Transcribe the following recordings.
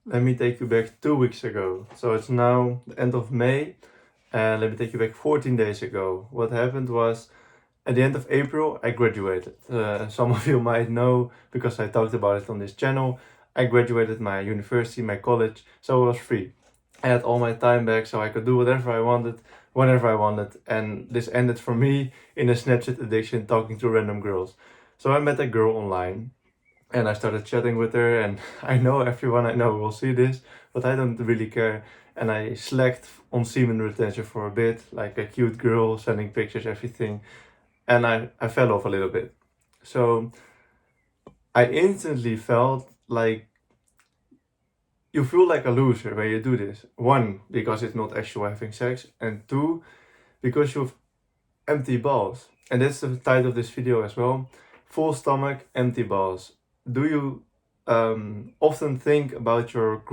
Let me take you back 2 weeks ago. So it's now the end of May, and let me take you back 14 days ago. What happened was at the end of April, I graduated. Some of you might know because I talked about it on this channel. I graduated my university, my college, so I was free. I had all my time back, so I could do whatever I wanted, whenever I wanted. And this ended for me in a Snapchat addiction, talking to random girls. So I met a girl online and I started chatting with her, and I know everyone I know will see this, but I don't really care. And I slacked on semen retention for a bit, like a cute girl sending pictures, everything, and I fell off a little bit. So I instantly felt like you feel like a loser when you do this. One, because it's not actual having sex, and two, because you have empty balls. And that's the title of this video as well. Full stomach, empty balls. Do you often think about your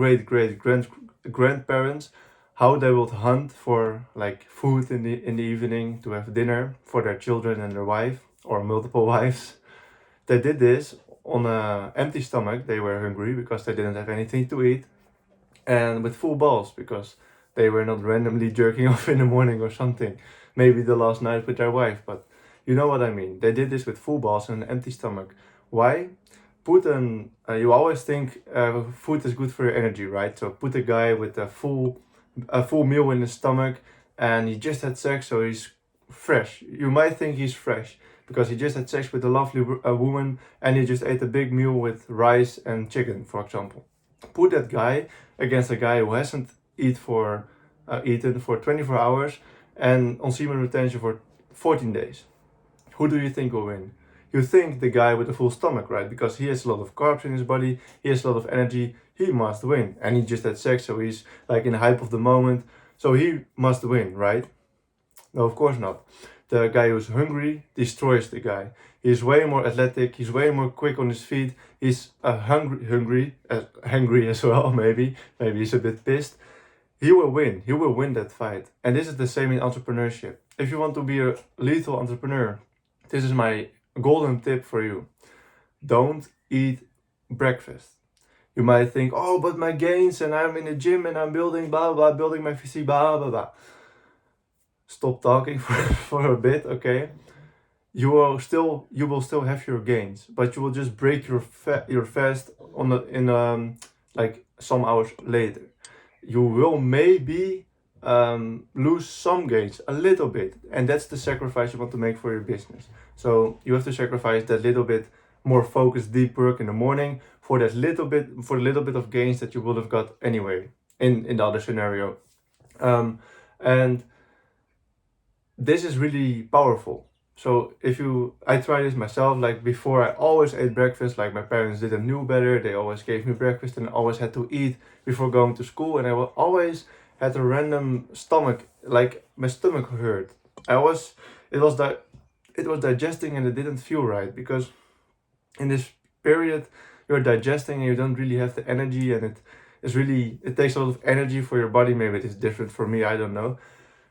grandparents, how they would hunt for like food in the evening to have dinner for their children and their wife or multiple wives? They did this on an empty stomach. They were hungry because they didn't have anything to eat, and with full balls because they were not randomly jerking off in the morning or something. Maybe the last night with their wife, but you know what I mean. They did this with full balls and an empty stomach. Why? You always think food is good for your energy, right? So put a guy with a full meal in his stomach, and he just had sex, so he's fresh. You might think he's fresh because he just had sex with a lovely woman, and he just ate a big meal with rice and chicken, for example. Put that guy against a guy who hasn't eaten for 24 hours and on semen retention for 14 days. Who do you think will win? You think the guy with the full stomach, right? Because he has a lot of carbs in his body, he has a lot of energy, he must win. And he just had sex, so he's like in the hype of the moment, so he must win, right? No, of course not. The guy who's hungry destroys the guy. He's way more athletic, he's way more quick on his feet, he's hungry as well, maybe he's a bit pissed. He will win that fight. And this is the same in entrepreneurship. If you want to be a lethal entrepreneur, this is my golden tip for you. Don't eat breakfast. You might think, oh, but my gains, and I'm in the gym and I'm building blah blah, building my physique, blah blah blah. Stop talking for a bit, okay? You will still have your gains, but you will just break your fast like some hours later. You will maybe lose some gains a little bit, and that's the sacrifice you want to make for your business. So you have to sacrifice that little bit more focused deep work in the morning for a little bit of gains that you would have got anyway in the other scenario. And this is really powerful. So I tried this myself. Like before, I always ate breakfast. Like my parents didn't know better. They always gave me breakfast, and I always had to eat before going to school. And I always had a random stomach, like my stomach hurt. It was digesting, and it didn't feel right because in this period you're digesting and you don't really have the energy, and it takes a lot of energy for your body. Maybe it is different for me. I don't know.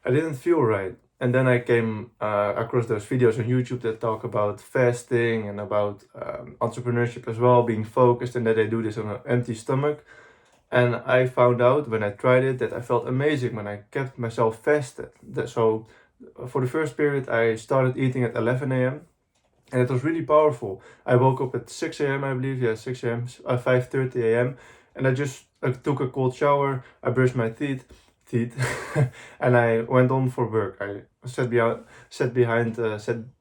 I didn't feel right. And then I came across those videos on YouTube that talk about fasting and about entrepreneurship as well, being focused, and that they do this on an empty stomach. And I found out when I tried it that I felt amazing when I kept myself fasted. So for the first period, I started eating at 11 a.m. and it was really powerful. I woke up at 6 a.m. I believe, 6 a.m., 5:30 a.m. and I took a cold shower, I brushed my teeth, and I went on for work. I sat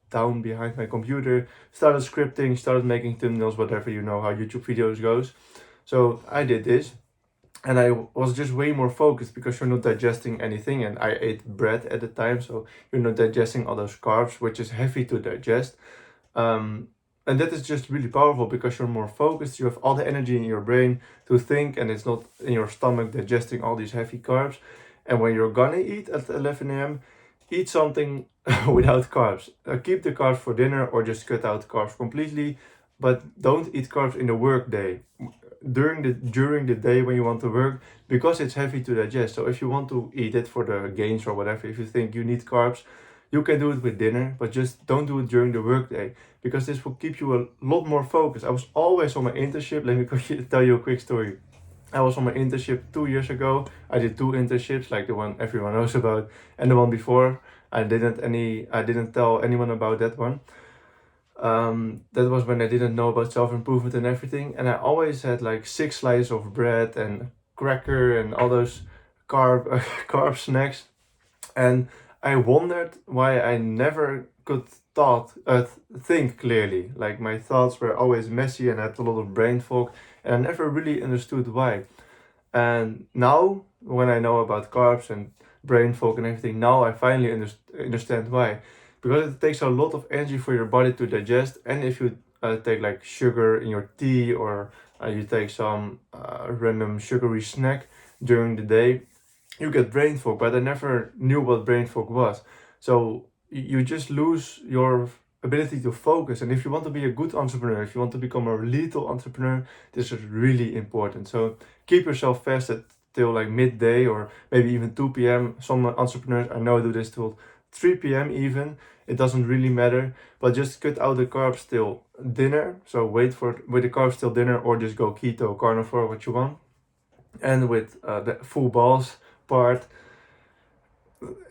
down behind my computer, started scripting, started making thumbnails, whatever, you know how YouTube videos goes. So I did this, and I was just way more focused because you're not digesting anything, and I ate bread at the time, so you're not digesting all those carbs, which is heavy to digest. And that is just really powerful because you're more focused, you have all the energy in your brain to think, and it's not in your stomach digesting all these heavy carbs. And when you're gonna eat at 11 a.m., eat something without carbs. Keep the carbs for dinner or just cut out carbs completely, but don't eat carbs in the work day. During the day when you want to work, because it's heavy to digest. So if you want to eat it for the gains or whatever, if you think you need carbs, you can do it with dinner, but just don't do it during the workday because this will keep you a lot more focused. I was always on my internship. Let me tell you a quick story. I was on my internship 2 years ago. I did two internships, like the one everyone knows about, and the one before. I didn't tell anyone about that one. That was when I didn't know about self-improvement and everything. And I always had like 6 slices of bread and cracker and all those carb snacks. And I wondered why I never could think clearly. Like my thoughts were always messy and I had a lot of brain fog, and I never really understood why. And now, when I know about carbs and brain fog and everything, now I finally understand why. Because it takes a lot of energy for your body to digest, and if you take like sugar in your tea, or you take some random sugary snack during the day, you get brain fog. But I never knew what brain fog was. So you just lose your ability to focus. And if you want to be a good entrepreneur, if you want to become a lethal entrepreneur, this is really important. So keep yourself fasted till like midday or maybe even 2 p.m. Some entrepreneurs I know do this till 3 p.m. even. It doesn't really matter, but just cut out the carbs till dinner. So wait with the carbs till dinner, or just go keto, carnivore, what you want. And with the full balls part,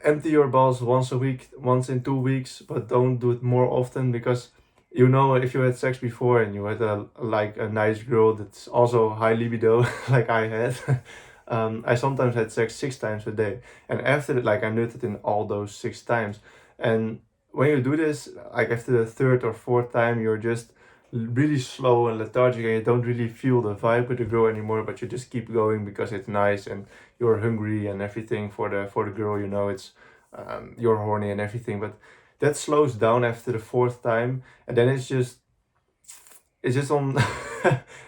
empty your balls once a week, once in 2 weeks, but don't do it more often, because you know, if you had sex before and you had a nice girl that's also high libido like I had, I sometimes had sex 6 times a day, and after that, like I nutted in all those 6 times. And when you do this, like after the third or fourth time, you're just really slow and lethargic, and you don't really feel the vibe with the girl anymore, but you just keep going because it's nice and you're hungry and everything for the girl, you know, it's you're horny and everything. But that slows down after the fourth time, and then it's just on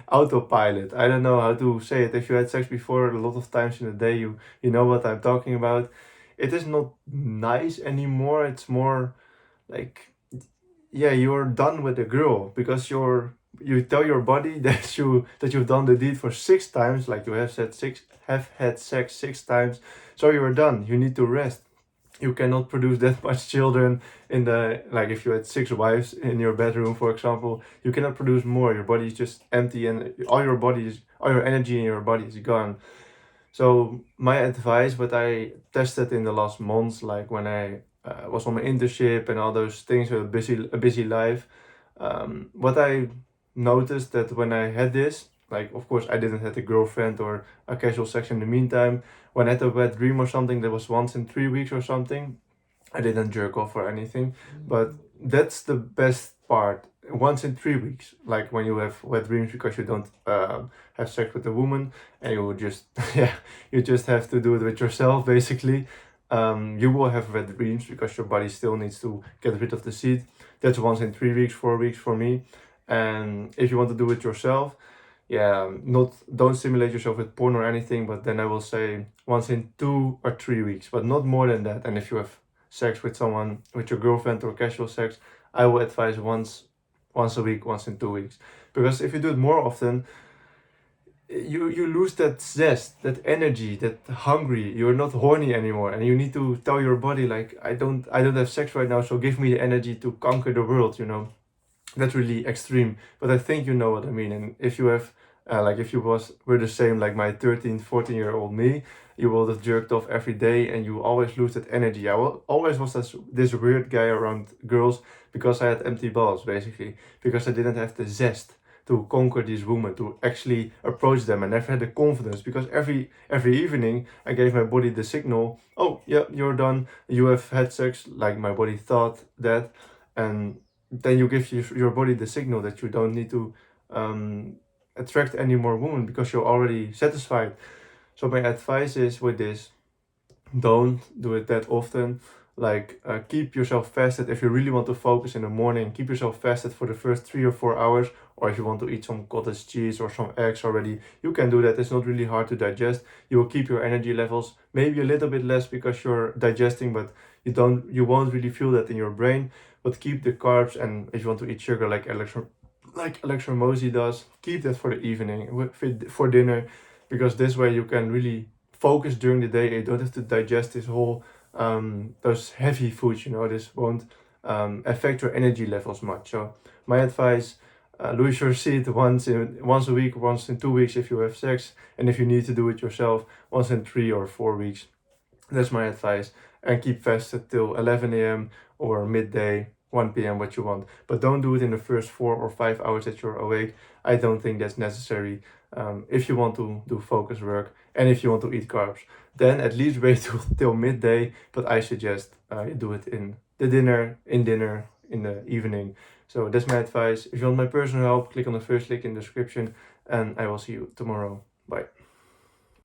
autopilot. I don't know how to say it. If you had sex before a lot of times in a day, you know what I'm talking about. It is not nice anymore. It's more like, yeah, you're done with the girl, because you tell your body that you've done the deed for 6 times, like you have had sex 6 times, so you're done. You need to rest. You cannot produce that much children in the, like if you had 6 wives in your bedroom, for example, you cannot produce more. Your body is just empty, and all your energy in your body is gone. So my advice, what I tested in the last months, like when I was on my internship and all those things, a busy life, what I noticed that when I had this, like of course I didn't have a girlfriend or a casual sex in the meantime. When I had a wet dream or something, that was once in 3 weeks or something. I didn't jerk off or anything, but that's the best part. Once in 3 weeks, like when you have wet dreams because you don't have sex with a woman, and you just yeah, you just have to do it with yourself basically. You will have wet dreams because your body still needs to get rid of the seed. That's once in 3 weeks, 4 weeks for me. And if you want to do it yourself, yeah, not don't stimulate yourself with porn or anything, but then I will say once in 2 or 3 weeks, but not more than that. And if you have sex with someone, with your girlfriend or casual sex, I will advise once a week, once in 2 weeks. Because if you do it more often, you lose that zest, that energy, that hungry. You're not horny anymore, and you need to tell your body like, I don't have sex right now, so give me the energy to conquer the world, you know. That's really extreme, but I think you know what I mean. And if you have like if you were the same like my 13, 14-year-old me, you will have jerked off every day and you always lose that energy. Always was this weird guy around girls because I had empty balls, basically, because I didn't have the zest to conquer these women, to actually approach them. I never had the confidence, because every evening I gave my body the signal, oh yeah, you're done, you have had sex, like my body thought that. And then you give your body the signal that you don't need to attract any more women because you're already satisfied. So my advice is with this, don't do it that often. Like keep yourself fasted. If you really want to focus in the morning, keep yourself fasted for the first 3 or 4 hours. Or if you want to eat some cottage cheese or some eggs already, you can do that. It's not really hard to digest. You will keep your energy levels maybe a little bit less because you're digesting, but you won't really feel that in your brain. But keep the carbs, and if you want to eat sugar like Alexa Mosi does, keep that for the evening for dinner, because this way you can really focus during the day and you don't have to digest this whole those heavy foods. You know, this won't affect your energy levels much. So my advice, lose your seat once a week, once in 2 weeks if you have sex, and if you need to do it yourself, once in 3 or 4 weeks. That's my advice. And keep fasted till 11 a.m. or midday, 1 p.m. what you want. But don't do it in the first 4 or 5 hours that you're awake. I don't think that's necessary if you want to do focus work and if you want to eat carbs. Then at least wait till midday, but I suggest you do it in dinner, in the evening. So that's my advice. If you want my personal help, click on the first link in the description, and I will see you tomorrow. Bye.